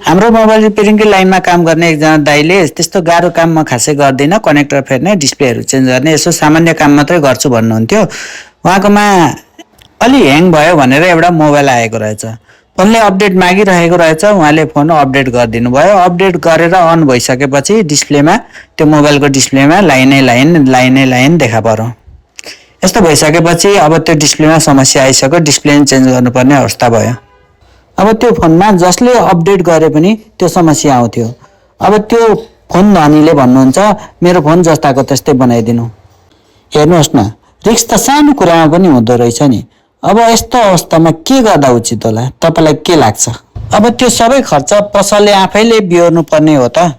हाम्रो मोबाइल रिपेयरिङकै लाइनमा काम गर्ने एकजना दाइले त्यस्तो गाह्रो काम म खासै गर्दिनँ, कनेक्टर फेर्ने, डिस्प्लेहरू चेन्ज गर्ने, यसो सामान्य काम मात्रै गर्छु भन्नुहुन्थ्यो। उहाँकोमा अलि ह्याङ भयो भनेर एउटा मोबाइल आएको रहेछ। फोनले अपडेट मागिरहेको रहेछ, उहाँले फोन अपडेट गरिदिनु भयो। अपडेट गरेर अन भइसकेपछि डिस्प्लेमा, त्यो मोबाइलको डिस्प्लेमा लाइनै लाइन देखा पर्यो। यस्तो भइसकेपछि अब त्यो डिस्प्लेमा समस्या आइसक्यो, डिस्प्ले चेन्ज गर्नुपर्ने अवस्था भयो। अब त्यो फोनमा जसले अपडेट गरे पनि त्यो समस्या आउँथ्यो। अब त्यो फोन धनीले भन्नुहुन्छ मेरो फोन जस्ताको त्यस्तै बनाइदिनु। हेर्नुहोस् न, रिक्स त सानो कुरामा पनि हुँदो रहेछ नि। अब यस्तो अवस्थामा के गर्दा उचित होला, तपाईँलाई के लाग्छ? अब त्यो सबै खर्च पसलले आफैले बिहोर्नु पर्ने हो त।